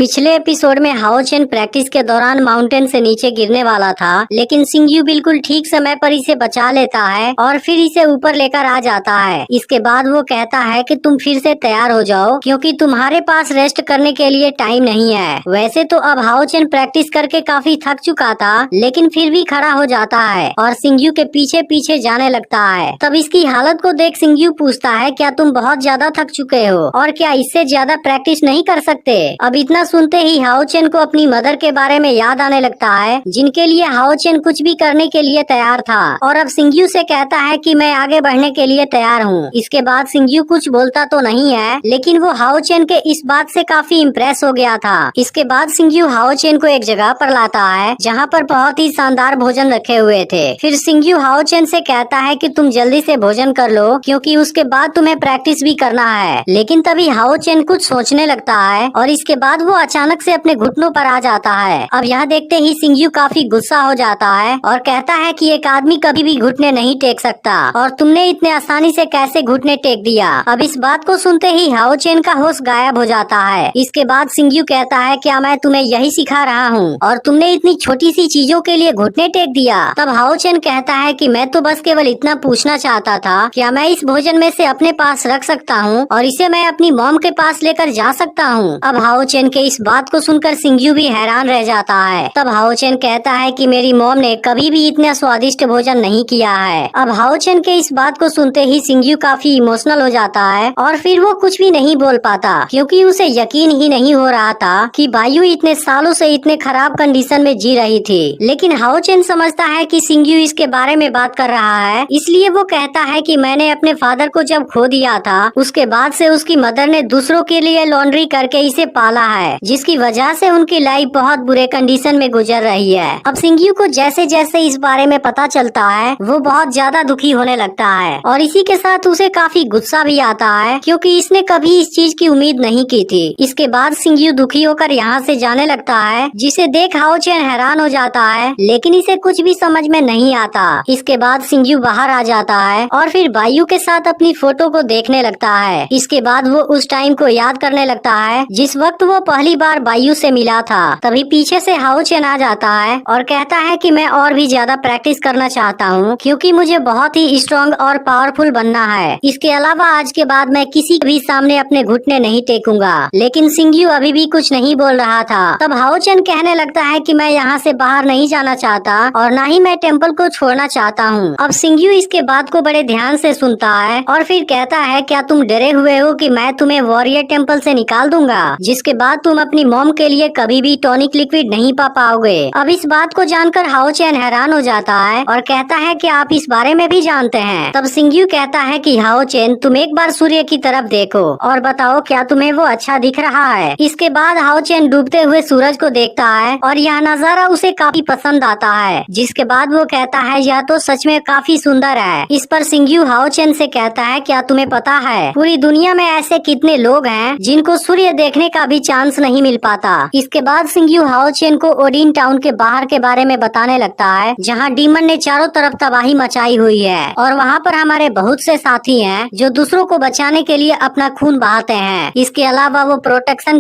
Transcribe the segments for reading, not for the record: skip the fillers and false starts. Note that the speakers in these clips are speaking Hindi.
पिछले एपिसोड में हाओ चेन प्रैक्टिस के दौरान माउंटेन से नीचे गिरने वाला था, लेकिन सिंगयू बिल्कुल ठीक समय पर इसे बचा लेता है और फिर इसे ऊपर लेकर आ जाता है। इसके बाद वो कहता है कि तुम फिर से तैयार हो जाओ क्योंकि तुम्हारे पास रेस्ट करने के लिए टाइम नहीं है। वैसे तो अब हाओ चेन प्रैक्टिस करके काफी थक चुका था, लेकिन फिर भी खड़ा हो जाता है और सिंगयू के पीछे पीछे जाने लगता है। तब इसकी हालत को देख सिंगयू पूछता है, क्या तुम बहुत ज्यादा थक चुके हो और क्या इससे ज्यादा प्रैक्टिस नहीं कर सकते? अब इतना सुनते ही हाओ चेन को अपनी मदर के बारे में याद आने लगता है, जिनके लिए हाओ चेन कुछ भी करने के लिए तैयार था। और अब सिंगयू से कहता है कि मैं आगे बढ़ने के लिए तैयार हूँ। इसके बाद सिंगयू कुछ बोलता तो नहीं है, लेकिन वो हाओ चेन के इस बात से काफी इम्प्रेस हो गया था। इसके बाद सिंगयू हाओ चेन को एक जगह पर लाता है जहाँ पर बहुत ही शानदार भोजन रखे हुए थे। फिर सिंगयू हाओ चेन से कहता है कि तुम जल्दी से भोजन कर लो क्योंकि उसके बाद तुम्हें प्रैक्टिस भी करना है। लेकिन तभी हाओ चेन कुछ सोचने लगता है और इसके बाद वो अचानक से अपने घुटनों पर आ जाता है। अब यह देखते ही सिंगयू काफी गुस्सा हो जाता है और कहता है कि एक आदमी कभी भी घुटने नहीं टेक सकता और तुमने इतने आसानी से कैसे घुटने टेक दिया। अब इस बात को सुनते ही हाओ चेन का होश गायब हो जाता है। इसके बाद सिंगयू कहता है, क्या मैं तुम्हें यही सिखा रहा हूँ और तुमने इतनी छोटी सी चीजों के लिए घुटने टेक दिया? तब हाओ चेन कहता है कि मैं तो बस केवल इतना पूछना चाहता था, क्या मैं इस भोजन में से अपने पास रख सकता हूँ और इसे मैं अपनी मॉम के पास लेकर जा सकता हूँ? अब हाओ चेन के इस बात को सुनकर सिंगयू भी हैरान रह जाता है। तब हाओ चेन कहता है कि मेरी मॉम ने कभी भी इतना स्वादिष्ट भोजन नहीं किया है। अब हाओ चेन के इस बात को सुनते ही सिंगयू काफी इमोशनल हो जाता है और फिर वो कुछ भी नहीं बोल पाता क्योंकि उसे यकीन ही नहीं हो रहा था कि बायू इतने सालों से इतने खराब कंडीशन में जी रही थी। लेकिन हाओ चेन समझता है कि सिंगयू इसके बारे में बात कर रहा है, इसलिए वो कहता है कि मैंने अपने फादर को जब खो दिया था उसके बाद से उसकी मदर ने दूसरों के लिए लॉन्ड्री करके इसे पाला है, जिसकी वजह से उनकी लाइफ बहुत बुरे कंडीशन में गुजर रही है। अब सिंगयू को जैसे जैसे इस बारे में पता चलता है वो बहुत ज्यादा दुखी होने लगता है और इसी के साथ उसे काफी गुस्सा भी आता है क्योंकि इसने कभी इस चीज की उम्मीद नहीं की थी। इसके बाद सिंगयू दुखी होकर यहाँ से जाने लगता है, जिसे देख हाओ चेन हैरान हो जाता है, लेकिन इसे कुछ भी समझ में नहीं आता। इसके बाद सिंगयू बाहर आ जाता है और फिर बायू के साथ अपनी फोटो को देखने लगता है। इसके बाद वो उस टाइम को याद करने लगता है जिस वक्त वो पहली बार बायू से मिला था। तभी पीछे से हाओ चेन आ जाता है और कहता है कि मैं और भी ज्यादा प्रैक्टिस करना चाहता हूँ क्योंकि मुझे बहुत ही स्ट्रॉन्ग और पावरफुल बनना है। इसके अलावा आज के बाद मैं किसी भी सामने अपने घुटने नहीं टेकूंगा। लेकिन सिंगयू अभी भी कुछ नहीं बोल रहा था। तब हाओ चेन कहने लगता है कि मैं यहाँ से बाहर नहीं जाना चाहता और न ही मैं टेम्पल को छोड़ना चाहता हूँ। अब सिंगयू इसके बात को बड़े ध्यान से सुनता है और फिर कहता है, क्या तुम डरे हुए हो कि मैं तुम्हें वॉरियर टेम्पल से निकाल दूंगा, जिसके बाद तुम अपनी मॉम के लिए कभी भी टॉनिक लिक्विड नहीं पा पाओगे? अब इस बात को जानकर हाओ चेन हैरान हो जाता है और कहता है कि आप इस बारे में भी जानते हैं। तब सिंगयू कहता है कि हाओ चेन, तुम एक बार सूर्य की तरफ देखो और बताओ क्या तुम्हें वो अच्छा दिख रहा है? इसके बाद हाओ चेन डूबते हुए सूरज को देखता है और यह नजारा उसे काफी पसंद आता है, जिसके बाद वो कहता है, यह तो सच में काफी सुंदर है। इस पर सिंगयू हाओ चेन से कहता है, क्या तुम्हें पता है पूरी दुनिया में ऐसे कितने लोग हैं जिनको सूर्य देखने का भी चांस नहीं मिल पाता? इसके बाद सिंगयू हाओ चेन को ओडिन टाउन के बाहर के बारे में बताने लगता है, जहाँ डीमन ने चारों तरफ तबाही मचाई हुई है और वहाँ पर हमारे बहुत से साथी हैं जो दूसरों को बचाने के लिए अपना खून बहाते हैं। इसके अलावा वो प्रोटेक्शन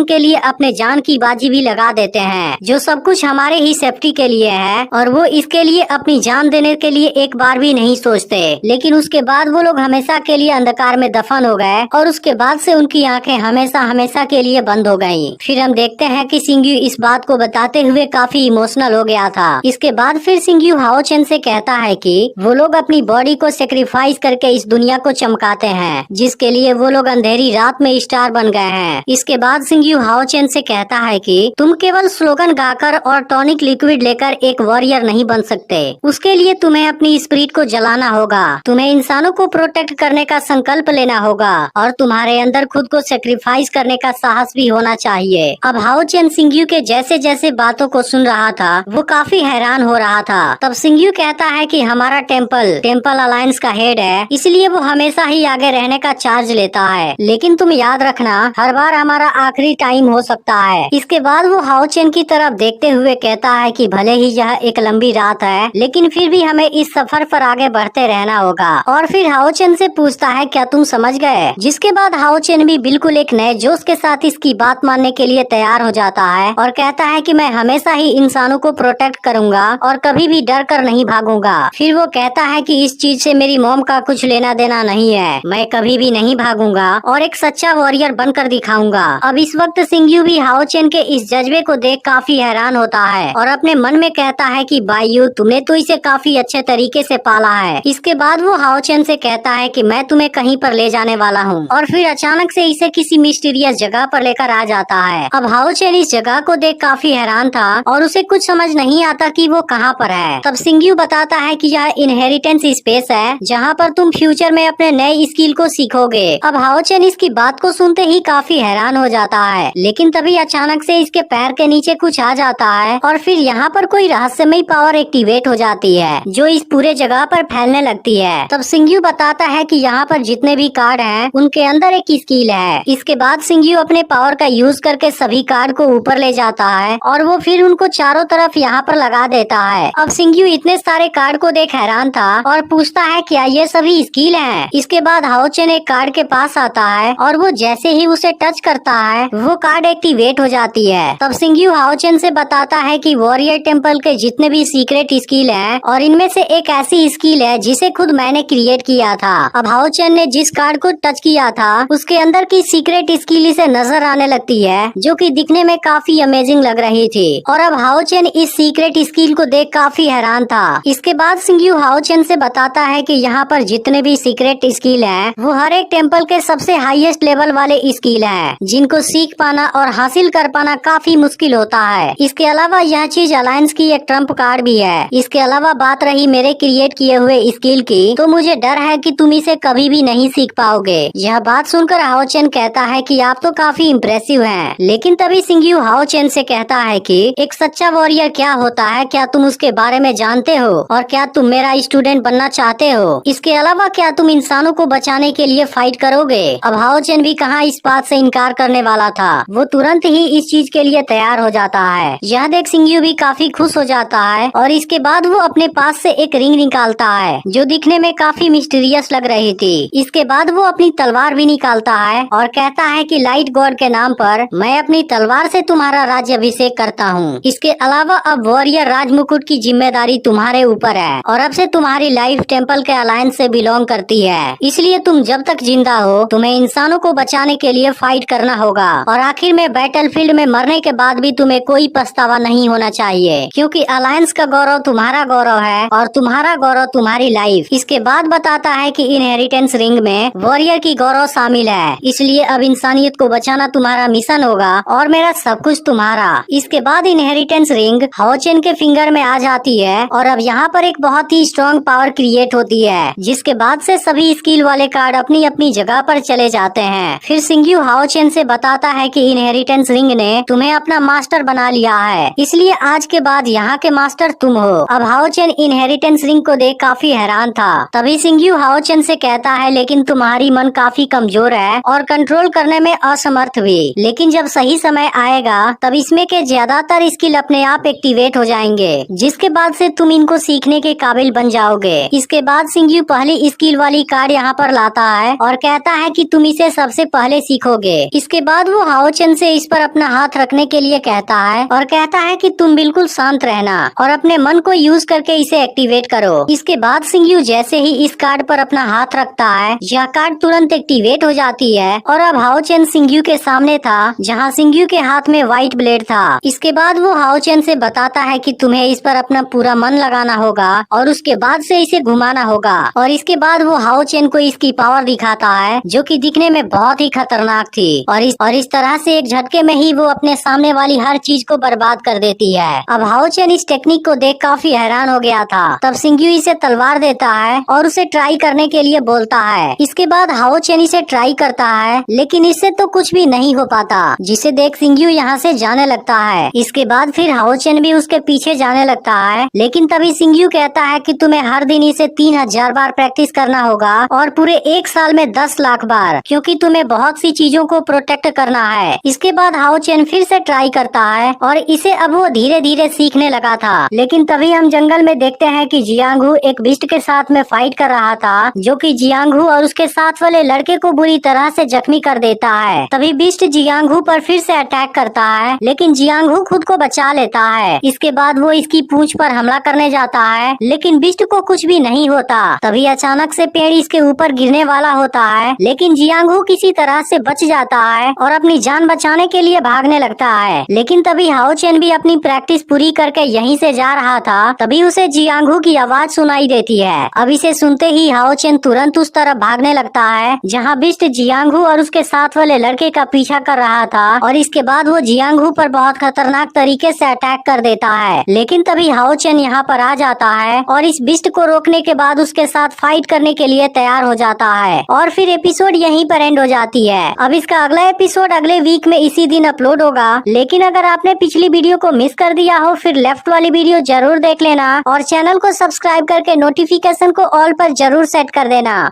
के लिए अपने जान की बाजी भी लगा देते हैं, जो सब कुछ हमारे ही सेफ्टी के लिए है और वो इसके लिए अपनी जान देने के लिए एक बार भी नहीं सोचते। लेकिन उसके बाद वो लोग हमेशा के लिए अंधकार में दफन हो गए और उसके बाद से उनकी आंखें हमेशा हमेशा के लिए बंद हो गयी। फिर हम देखते हैं कि सिंगयू इस बात को बताते हुए काफी इमोशनल हो गया था। इसके बाद फिर सिंगयू हाओ चेन से कहता है कि वो लोग अपनी बॉडी को सेक्रीफाइस करके इस दुनिया को चमकाते हैं, जिसके लिए वो लोग अंधेरी रात में स्टार बन गए हैं। इसके बाद सिंगयू हाओ चेन से कहता है कि तुम केवल स्लोगन गाकर और टॉनिक लिक्विड लेकर एक वॉरियर नहीं बन सकते। उसके लिए तुम्हें अपनी स्पिरिट को जलाना होगा, तुम्हें इंसानों को प्रोटेक्ट करने का संकल्प लेना होगा और तुम्हारे अंदर खुद को सेक्रीफाइस करने का साहस भी होना चाहिए। अब हाओ चेन सिंगयू के जैसे जैसे बातों को सुन रहा था वो काफी हैरान हो रहा था। तब सिंगयू कहता है कि हमारा टेम्पल अलायंस का हेड है, इसलिए वो हमेशा ही आगे रहने का चार्ज लेता है, लेकिन तुम याद रखना हर बार हमारा आखिरी टाइम हो सकता है। इसके बाद वो हाओ चेन की तरफ देखते हुए कहता है कि भले ही यह एक लंबी रात है, लेकिन फिर भी हमें इस सफर पर आगे बढ़ते रहना होगा। और फिर हाओ चेन से पूछता है, क्या तुम समझ गए? जिसके बाद हाओ चेन भी बिल्कुल एक एक नए जोश के साथ इसकी बात मानने के लिए तैयार हो जाता है और कहता है कि मैं हमेशा ही इंसानों को प्रोटेक्ट करूंगा और कभी भी डर कर नहीं भागूंगा। फिर वो कहता है कि इस चीज से मेरी मॉम का कुछ लेना देना नहीं है, मैं कभी भी नहीं भागूंगा और एक सच्चा वॉरियर बनकर दिखाऊंगा। अब इस वक्त सिंग्यू भी हाओ चेन के इस जज्बे को देख काफी हैरान होता है और अपने मन में कहता है कि बायू, तुमने तो इसे काफी अच्छे तरीके से पाला है। इसके बाद वो हाओ चेन से कहता है कि मैं तुम्हें कहीं पर ले जाने वाला हूँ और फिर अचानक से इसे किसी मिस्टीरियस जगह पर लेकर आ जाता है। अब हाओ चेन इस जगह को देख काफी हैरान था और उसे कुछ समझ नहीं आता कि वो कहाँ पर है। तब सिंग्यू बताता है कि यह इनहेरिटेंस स्पेस है जहाँ पर तुम फ्यूचर में अपने नए स्किल को सीखोगे। अब हाओ चेन इसकी बात को सुनते ही काफी हैरान हो जाता है, लेकिन तभी अचानक से इसके पैर के नीचे कुछ आ जाता है और फिर यहाँ पर कोई रहस्यमयी पावर एक्टिवेट हो जाती है जो इस पूरे जगह पर फैलने लगती है। तब सिंग्यू बताता है कि यहाँ पर जितने भी कार्ड हैं उनके अंदर एक स्किल है। इसके बाद सिंग्यू अपने पावर का यूज करके सभी कार्ड को ऊपर ले जाता है और वो फिर उनको चारों तरफ यहाँ पर लगा देता है। अब सिंग्यू इतने सारे कार्ड को देख हैरान था और पूछता है क्या ये सभी स्किल हैं? इसके बाद हाओ चेन एक कार्ड के पास आता है और वो जैसे ही उसे टच करता है वो कार्ड एक्टिवेट हो जाती है। तब सिंग्यू हाओ चेन से बताता है कि वॉरियर टेम्पल के जितने भी सीक्रेट स्किल हैं और इनमें से एक ऐसी स्किल है जिसे खुद मैंने क्रिएट किया था। अब हाओ चेन ने जिस कार्ड को टच किया था उसके अंदर की सीक्रेट स्किल इसे नजर आने लगती है जो कि दिखने में काफी अमेजिंग लग रही थी और अब हाओ चेन इस सीक्रेट स्किल को देख काफी हैरान था। इसके बाद सिंग्यू हाओ चेन से बताता है कि यहाँ पर जितने भी सीक्रेट स्किल हैं वो हर एक टेम्पल के सबसे हाईएस्ट लेवल वाले स्किल हैं जिनको सीख पाना और हासिल कर पाना काफी मुश्किल होता है। इसके अलावा यह चीज अलायंस की एक ट्रम्प कार्ड भी है। इसके अलावा बात रही मेरे क्रिएट किए हुए स्किल की, तो मुझे डर है कि तुम इसे कभी भी नहीं सीख पाओगे। यह बात सुनकर हाओ चेन कहता है कि आप तो काफी इम्प्रेसिव हैं। लेकिन तभी सिंग्यू हाओ चेन से कहता है कि एक सच्चा वॉरियर क्या होता है, क्या तुम उसके बारे में जानते हो और क्या तुम मेरा स्टूडेंट बनना चाहते हो? इसके अलावा क्या तुम इंसानों को बचाने के लिए फाइट करोगे? अब हाओ चेन भी कहाँ इस बात से इनकार करने वाला था, वो तुरंत ही इस चीज के लिए तैयार हो जाता है। यह देख सिंग्यू भी काफी खुश हो जाता है और इसके बाद वो अपने पास से एक रिंग निकालता है जो दिखने में काफी मिस्टीरियस लग रही थी। इसके बाद वो अपनी तलवार भी निकालता है और कहता है कि लाइट गॉड के नाम पर मैं अपनी तलवार से तुम्हारा राज्याभिषेक करता हूँ। इसके अलावा अब वॉरियर राज मुकुट की जिम्मेदारी तुम्हारे ऊपर है और अब से तुम्हारी लाइफ टेम्पल के अलायंस से बिलोंग करती है, इसलिए तुम जब तक जिंदा हो तुम्हें इंसानों को बचाने के लिए फाइट करना होगा और आखिर में बैटलफील्ड में मरने के बाद भी तुम्हें कोई पछतावा नहीं होना चाहिए, क्योंकि अलायंस का गौरव तुम्हारा गौरव है और तुम्हारा गौरव तुम्हारी लाइफ। इसके बाद बताता है कि इनहेरिटेंस रिंग में वॉरियर की गौरव शामिल है, इसलिए अब इंसानियत को बचाना तुम्हारा मिशन होगा और मेरा सब कुछ तुम्हारा। इसके बाद इनहेरिटेंस रिंग हाओ चेन के फिंगर में आ जाती है और अब यहाँ पर एक बहुत ही स्ट्रॉन्ग पावर क्रिएट होती है, जिसके बाद से सभी स्किल वाले कार्ड अपनी अपनी जगह पर चले जाते हैं। फिर सिंग्यू हाओ चेन से बताता है कि इनहेरिटेंस रिंग ने तुम्हें अपना मास्टर बना लिया है, इसलिए आज के बाद यहाँ के मास्टर तुम हो। अब हाओ चेन इनहेरिटेंस रिंग को देख काफी हैरान था। तभी सिंग्यू हाओ चेन से कहता है लेकिन तुम्हारी मन काफी कमजोर है और कंट्रोल करने में असमर्थ भी, लेकिन जब सही समय आएगा तब इसमें के ज्यादातर स्किल अपने आप एक्टिवेट हो जाएंगे, जिसके बाद से तुम इनको सीखने के काबिल बन जाओगे। इसके बाद सिंग्यू पहली स्किल वाली कार्ड यहाँ पर लाता है और कहता है कि तुम इसे सबसे पहले सीखोगे। इसके बाद वो हाओ चेन से इस पर अपना हाथ रखने के लिए कहता है और कहता है कि तुम बिल्कुल शांत रहना और अपने मन को यूज करके इसे एक्टिवेट करो। इसके बाद सिंग्यू जैसे ही इस कार्ड पर अपना हाथ रखता है यह कार्ड तुरंत एक्टिवेट हो जाती है और अब हाओ चेन सिंग्यू के सामने था जहाँ सिंग्यू के हाथ में व्हाइट ब्लेड था। इसके बाद वो हाओ चेन से बताता है कि तुम्हें इस पर अपना पूरा मन लगाना होगा और उसके बाद से इसे घुमाना होगा और इसके बाद वो हाओ चेन को इसकी पावर दिखाता है जो कि दिखने में बहुत ही खतरनाक थी और इस तरह से एक झटके में ही वो अपने सामने वाली हर चीज को बर्बाद कर देती है। अब हाओ चेन इस टेक्निक को देख काफी हैरान हो गया था। तब सिंग्यू इसे तलवार देता है और उसे ट्राई करने के लिए बोलता है। इसके बाद हाओ चेन इसे ट्राई करता है लेकिन इससे तो कुछ भी नहीं हो पाता, जिसे देख सिंग्यू यहाँ से जाने लगता है। इसके बाद फिर हाओ चेन भी उसके पीछे जाने लगता है, लेकिन तभी सिंग्यू कहता है कि तुम्हें हर दिन इसे 3000 बार प्रैक्टिस करना होगा और पूरे एक साल में 10 लाख बार, क्योंकि तुम्हें बहुत सी चीजों को प्रोटेक्ट करना है। इसके बाद हाओ चेन फिर से ट्राई करता है और इसे अब वो धीरे धीरे सीखने लगा था। लेकिन तभी हम जंगल में देखते हैं कि जियांगहू एक बिस्ट के साथ में फाइट कर रहा था जो कि जियांगहू और उसके साथ वाले लड़के को बुरी तरह से जख्मी कर देता है। तभी बिस्ट जियांगहू पर फिर से अटैक करता है, लेकिन जियांगहू खुद को बचा लेता है। इसके बाद वो इसकी पूंछ पर हमला करने जाता है, लेकिन बिस्ट को कुछ भी नहीं होता। तभी अचानक से पेड़ इसके ऊपर गिरने वाला होता है, लेकिन जियांगहू किसी तरह से बच जाता है और अपनी जान बचाने के लिए भागने लगता है। लेकिन तभी हाओ चेन भी अपनी प्रैक्टिस पूरी करके यहीं से जा रहा था। तभी उसे जियांगहू की आवाज सुनाई देती है। अब इसे सुनते ही हाओ चेन तुरंत उस तरफ भागने लगता है जहाँ बिस्ट जियांगहू और उसके साथ वाले लड़के का पीछा कर रहा था, और इसके बाद वो जियांगहू पर बहुत खतरनाक तरीके से अटैक कर देता है। लेकिन तभी हाओ चेन यहाँ पर आ जाता है और इस बिस्ट को रोकने के बाद उसके साथ फाइट करने के लिए तैयार हो जाता है, और फिर एपिसोड यहीं पर एंड हो जाती है। अब इसका अगला एपिसोड अगले वीक में इसी दिन अपलोड होगा। लेकिन अगर आपने पिछली वीडियो को मिस कर दिया हो, फिर लेफ्ट वाली वीडियो जरूर देख लेना और चैनल को सब्सक्राइब करके नोटिफिकेशन को ऑल पर जरूर सेट कर देना।